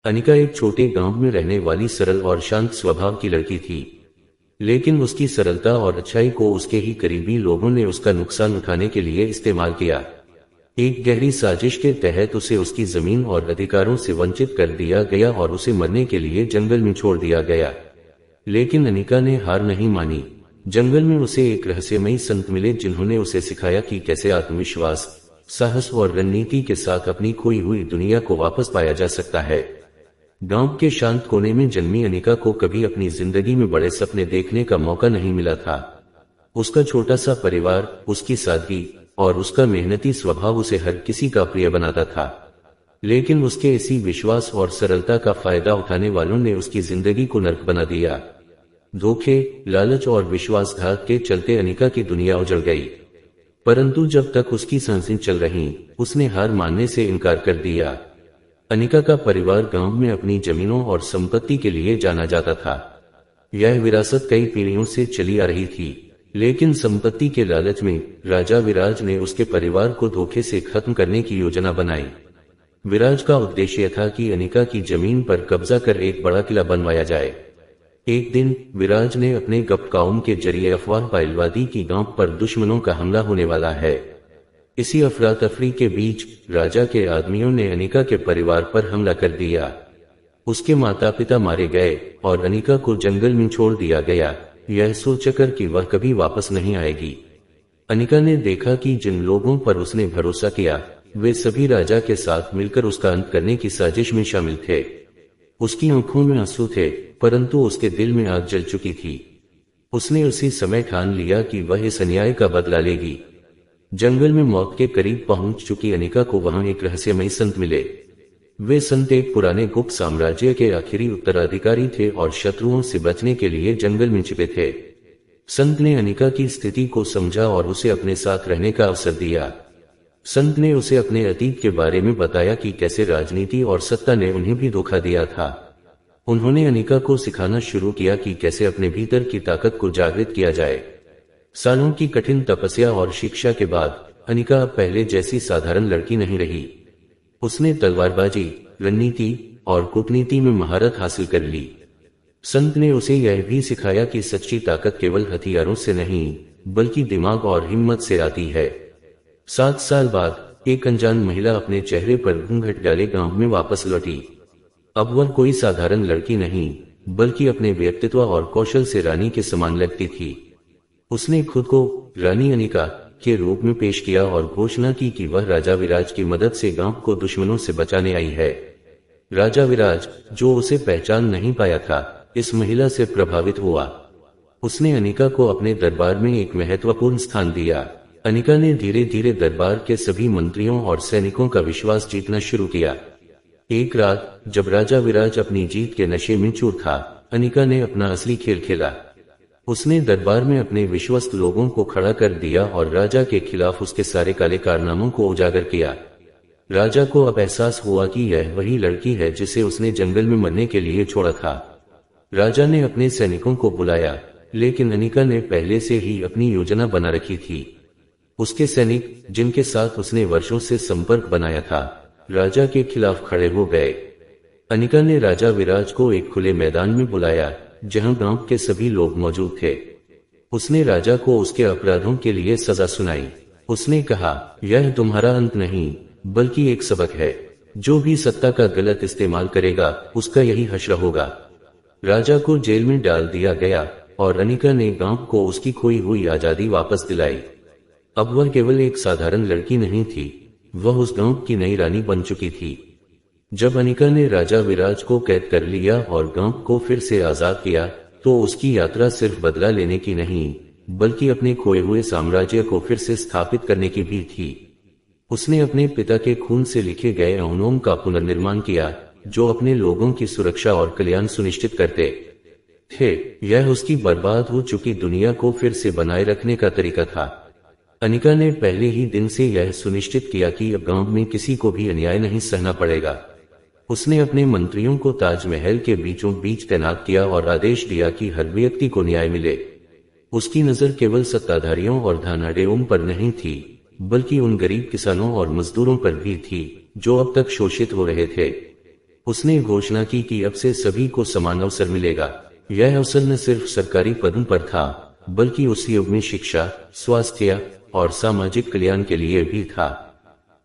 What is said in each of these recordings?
अनिका एक छोटे गांव में रहने वाली सरल और शांत स्वभाव की लड़की थी, लेकिन उसकी सरलता और अच्छाई को उसके ही करीबी लोगों ने उसका नुकसान उठाने के लिए इस्तेमाल किया। एक गहरी साजिश के तहत उसे उसकी जमीन और अधिकारों से वंचित कर दिया गया और उसे मरने के लिए जंगल में छोड़ दिया गया। लेकिन अनिका ने हार नहीं मानी। जंगल में उसे एक रहस्यमयी संत मिले जिन्होंने उसे सिखाया कि कैसे आत्मविश्वास, साहस और रणनीति के साथ अपनी खोई हुई दुनिया को वापस पाया जा सकता है। गांव के शांत कोने में जन्मी अनिका को कभी अपनी जिंदगी में बड़े सपने देखने का मौका नहीं मिला था। उसका छोटा सा परिवार, उसकी सादगी और उसका मेहनती स्वभाव उसे हर किसी का प्रिय बनाता था। लेकिन उसके इसी विश्वास और सरलता का फायदा उठाने वालों ने उसकी जिंदगी को नर्क बना दिया। धोखे, लालच और विश्वासघात के चलते अनिका की दुनिया उजड़ गई। परंतु जब तक उसकी सांसें चल रहीं, उसने हार मानने से इनकार कर दिया। अनिका का परिवार गांव में अपनी जमीनों और संपत्ति के लिए जाना जाता था। यह विरासत कई पीढ़ियों से चली आ रही थी, लेकिन संपत्ति के लालच में राजा विराज ने उसके परिवार को धोखे से खत्म करने की योजना बनाई। विराज का उद्देश्य था कि अनिका की जमीन पर कब्जा कर एक बड़ा किला बनवाया जाए। एक दिन विराज ने अपने गपकाउम के जरिए अफवाह फैलवा दी कि गांव पर दुश्मनों का हमला होने वाला है। इसी अफरा तफरी के बीच राजा के आदमियों ने अनिका के परिवार पर हमला कर दिया। उसके माता पिता मारे गए और अनिका को जंगल में छोड़ दिया गया, यह सोचकर कि वह कभी वापस नहीं आएगी। अनिका ने देखा कि जिन लोगों पर उसने भरोसा किया, वे सभी राजा के साथ मिलकर उसका अंत करने की साजिश में शामिल थे। उसकी आंखों में आंसू थे, परंतु उसके दिल में आग जल चुकी थी। उसने उसी समय ठान लिया कि वह इस अन्याय का बदला लेगी। जंगल में मौत के करीब पहुंच चुकी अनिका को वहां एक रहस्यमयी संत मिले। वे संत एक पुराने गुप्त साम्राज्य के आखिरी उत्तराधिकारी थे और शत्रुओं से बचने के लिए जंगल में छिपे थे। संत ने अनिका की स्थिति को समझा और उसे अपने साथ रहने का अवसर दिया। संत ने उसे अपने अतीत के बारे में बताया कि कैसे राजनीति और सत्ता ने उन्हें भी धोखा दिया था। उन्होंने अनिका को सिखाना शुरू किया कि कैसे अपने भीतर की ताकत को जागृत किया जाए। सालों की कठिन तपस्या और शिक्षा के बाद अनिका अब पहले जैसी साधारण लड़की नहीं रही। उसने तलवारबाजी, रणनीति और कूटनीति में महारत हासिल कर ली। संत ने उसे यह भी सिखाया कि सच्ची ताकत केवल हथियारों से नहीं, बल्कि दिमाग और हिम्मत से आती है। 7 साल बाद एक अनजान महिला अपने चेहरे पर घूंघट डाले गांव में वापस लौटी। अब वह कोई साधारण लड़की नहीं, बल्कि अपने व्यक्तित्व और कौशल से रानी के समान लगती थी। उसने खुद को रानी अनिका के रूप में पेश किया और घोषणा की कि वह राजा विराज की मदद से गांव को दुश्मनों से बचाने आई है। राजा विराज, जो उसे पहचान नहीं पाया था, इस महिला से प्रभावित हुआ। उसने अनिका को अपने दरबार में एक महत्वपूर्ण स्थान दिया। अनिका ने धीरे धीरे दरबार के सभी मंत्रियों और सैनिकों का विश्वास जीतना शुरू किया। एक रात जब राजा विराज अपनी जीत के नशे में चूर था, अनिका ने अपना असली खेल खेला। उसने दरबार में अपने विश्वस्त लोगों को खड़ा कर दिया और राजा के खिलाफ उसके सारे काले कारनामों को उजागर किया। राजा को अब एहसास हुआ कि यह वही लड़की है जिसे उसने जंगल में मरने के लिए छोड़ा था। राजा ने अपने सैनिकों को बुलाया, लेकिन अनिका ने पहले से ही अपनी योजना बना रखी थी। उसके सैनिक, जिनके साथ उसने वर्षों से संपर्क बनाया था, राजा के खिलाफ खड़े हो गए। अनिका ने राजा विराज को एक खुले मैदान में बुलाया, जहां गांव के सभी लोग मौजूद थे। उसने राजा को उसके अपराधों के लिए सजा सुनाई। उसने कहा, यह तुम्हारा अंत नहीं, बल्कि एक सबक है। जो भी सत्ता का गलत इस्तेमाल करेगा, उसका यही हश्र होगा। राजा को जेल में डाल दिया गया और अनिका ने गांव को उसकी खोई हुई आजादी वापस दिलाई। अब वह केवल एक साधारण लड़की नहीं थी, वह उस गांव की नई रानी बन चुकी थी। जब अनिका ने राजा विराज को कैद कर लिया और गांव को फिर से आजाद किया, तो उसकी यात्रा सिर्फ बदला लेने की नहीं, बल्कि अपने खोए हुए साम्राज्य को फिर से स्थापित करने की भी थी। उसने अपने पिता के खून से लिखे गए अहनोम का पुनर्निर्माण किया, जो अपने लोगों की सुरक्षा और कल्याण सुनिश्चित करते थे। यह उसकी बर्बाद हो चुकी दुनिया को फिर से बनाए रखने का तरीका था। अनिका ने पहले ही दिन से यह सुनिश्चित किया कि अब गांव में किसी को भी अन्याय नहीं सहना पड़ेगा। उसने अपने मंत्रियों को ताजमहल के बीचों बीच तैनात किया और आदेश दिया कि हर व्यक्ति को न्याय मिले। उसकी नजर केवल सत्ताधारियों और धनाढ्यों पर नहीं थी, बल्कि उन गरीब किसानों और मजदूरों पर भी थी, जो अब तक शोषित हो रहे थे। उसने घोषणा की कि अब से सभी को समान अवसर मिलेगा। यह अवसर न सिर्फ सरकारी पदों पर था, बल्कि उस युग में शिक्षा, स्वास्थ्य और सामाजिक कल्याण के लिए भी था।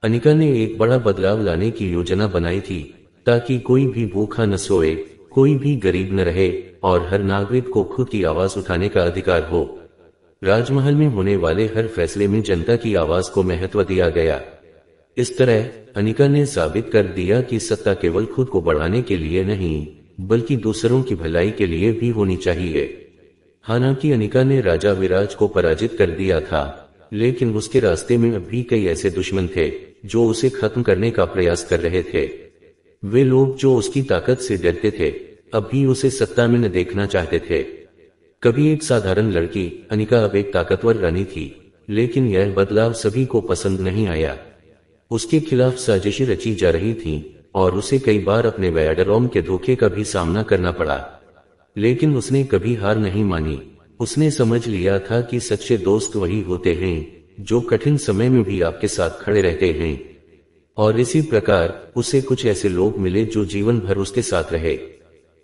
अनिका ने एक बड़ा बदलाव लाने की योजना बनाई थी, ताकि कोई भी भूखा न सोए, कोई भी गरीब न रहे और हर नागरिक को खुद की आवाज उठाने का अधिकार हो। राजमहल में होने वाले हर फैसले में जनता की आवाज को महत्व दिया गया। इस तरह अनिका ने साबित कर दिया कि सत्ता केवल खुद को बढ़ाने के लिए नहीं, बल्कि दूसरों की भलाई के लिए भी होनी चाहिए। हालांकि अनिका ने राजा विराज को पराजित कर दिया था, लेकिन उसके रास्ते में अब भी कई ऐसे दुश्मन थे जो उसे खत्म करने का प्रयास कर रहे थे। वे लोग जो उसकी ताकत से डरते थे, अब भी उसे सत्ता में न देखना चाहते थे। कभी एक साधारण लड़की, अनिका अब एक ताकतवर रानी थी, लेकिन यह बदलाव सभी को पसंद नहीं आया। उसके खिलाफ साजिशें रची जा रही थीं और उसे कई बार अपने वैडरोम के धोखे का भी सामना करना पड़ा, लेकिन उसने कभी हार नहीं मानी। उसने समझ लिया था कि सच्चे दोस्त वही होते हैं जो कठिन समय में भी आपके साथ खड़े रहते हैं, और इसी प्रकार उसे कुछ ऐसे लोग मिले जो जीवन भर उसके साथ रहे।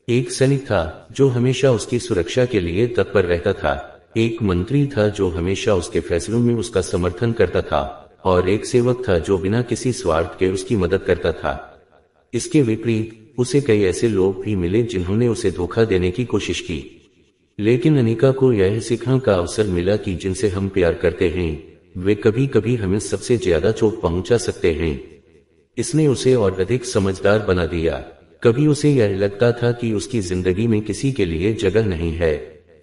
एक सैनिक था जो हमेशा उसकी सुरक्षा के लिए तत्पर रहता था, एक मंत्री था जो हमेशा उसके फैसलों में उसका समर्थन करता था, और एक सेवक था जो बिना किसी स्वार्थ के उसकी मदद करता था। इसके विपरीत उसे कई ऐसे लोग भी मिले जिन्होंने उसे धोखा देने की कोशिश की। लेकिन अनिका को यह सीखने का अवसर मिला कि जिनसे हम प्यार करते हैं वे कभी कभी हमें सबसे ज्यादा चोट पहुंचा सकते हैं। इसने उसे और अधिक समझदार बना दिया। कभी उसे यह लगता था कि उसकी जिंदगी में किसी के लिए जगह नहीं है,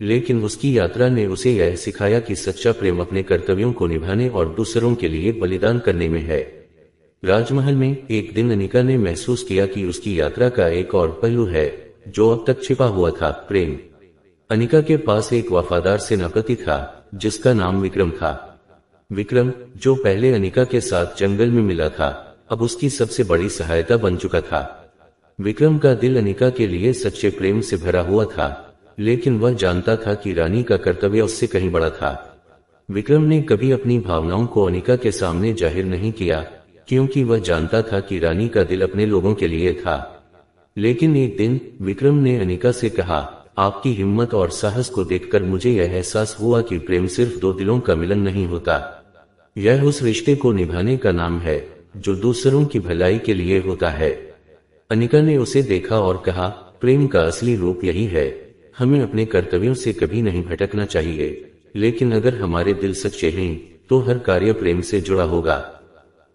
लेकिन उसकी यात्रा ने उसे यह सिखाया कि सच्चा प्रेम अपने कर्तव्यों को निभाने और दूसरों के लिए बलिदान करने में है। राजमहल में एक दिन अनिका ने महसूस किया कि उसकी यात्रा का एक और पहलू है जो अब तक छिपा हुआ था, प्रेम। अनिका के पास एक वफादार सेनापति था जिसका नाम विक्रम था। विक्रम, जो पहले अनिका के साथ जंगल में मिला था, अब उसकी सबसे बड़ी सहायता बन चुका था। विक्रम का दिल अनिका के लिए सच्चे प्रेम से भरा हुआ था, लेकिन वह जानता था कि रानी का कर्तव्य उससे कहीं बड़ा था। विक्रम ने कभी अपनी भावनाओं को अनिका के सामने जाहिर नहीं किया, क्योंकि वह जानता था कि रानी का दिल अपने लोगों के लिए था। लेकिन एक दिन विक्रम ने अनिका से कहा, आपकी हिम्मत और साहस को देखकर मुझे यह एहसास हुआ कि प्रेम सिर्फ दो दिलों का मिलन नहीं होता, यह उस रिश्ते को निभाने का नाम है जो दूसरों की भलाई के लिए होता है। अनिका ने उसे देखा और कहा, प्रेम का असली रूप यही है। हमें अपने कर्तव्यों से कभी नहीं भटकना चाहिए, लेकिन अगर हमारे दिल सच्चे हैं तो हर कार्य प्रेम से जुड़ा होगा।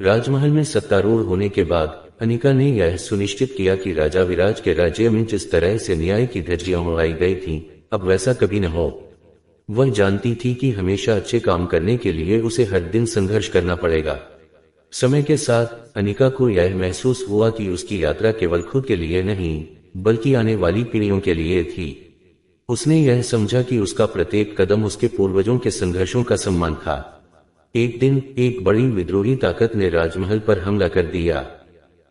राजमहल में सत्तारूढ़ होने के बाद अनिका ने यह सुनिश्चित किया कि राजा विराज के राज्य में जिस तरह से न्याय की धज्जियां उड़ाई गई थीं, अब वैसा कभी न हो। वह जानती थी कि हमेशा अच्छे काम करने के लिए उसे हर दिन संघर्ष करना पड़ेगा। समय के साथ अनिका को यह महसूस हुआ कि उसकी यात्रा केवल खुद के लिए नहीं, बल्कि आने वाली पीढ़ियों के लिए थी। उसने यह समझा कि उसका प्रत्येक कदम उसके पूर्वजों के संघर्षों का सम्मान था। एक दिन एक बड़ी विद्रोही ताकत ने राजमहल पर हमला कर दिया।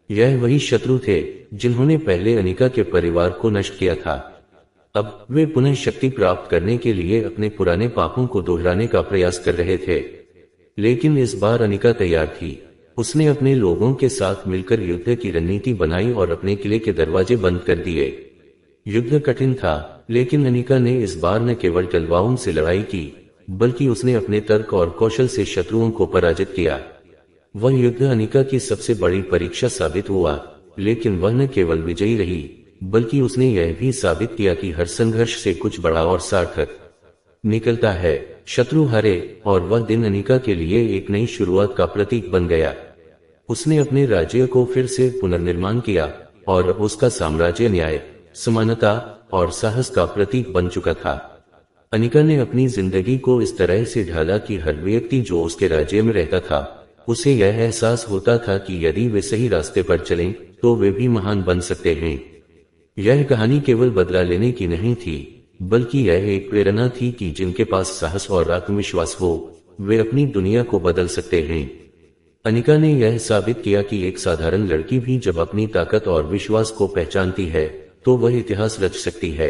यह वही शत्रु थे जिन्होंने पहले अनिका के परिवार को नष्ट किया था। अब वे पुनः शक्ति प्राप्त करने के लिए अपने पुराने पापों को दोहराने का प्रयास कर रहे थे। लेकिन इस बार अनिका तैयार थी। उसने अपने लोगों के साथ मिलकर युद्ध की रणनीति बनाई और अपने किले के दरवाजे बंद कर दिए। युद्ध कठिन था, लेकिन अनिका ने इस बार न केवल तलवारों से लड़ाई की, बल्कि उसने अपने तर्क और कौशल से शत्रुओं को पराजित किया। वह युद्ध अनिका की सबसे बड़ी परीक्षा साबित हुआ, लेकिन वह न केवल विजयी रही, बल्कि उसने यह भी साबित किया कि हर संघर्ष से कुछ बड़ा और सार्थक निकलता है। शत्रु हारे और वह दिन अनिका के लिए एक नई शुरुआत का प्रतीक बन गया। उसने अपने राज्य को फिर से पुनर्निर्माण किया और अब उसका साम्राज्य न्याय, समानता और साहस का प्रतीक बन चुका था। अनिका ने अपनी जिंदगी को इस तरह से ढाला कि हर व्यक्ति जो उसके राज्य में रहता था, उसे यह एहसास होता था कि यदि वे सही रास्ते पर चलें तो वे भी महान बन सकते हैं। यह कहानी केवल बदला लेने की नहीं थी, बल्कि यह एक प्रेरणा थी कि जिनके पास साहस और आत्मविश्वास हो, वे अपनी दुनिया को बदल सकते हैं। अनिका ने यह साबित किया कि एक साधारण लड़की भी जब अपनी ताकत और विश्वास को पहचानती है तो वह इतिहास रच सकती है।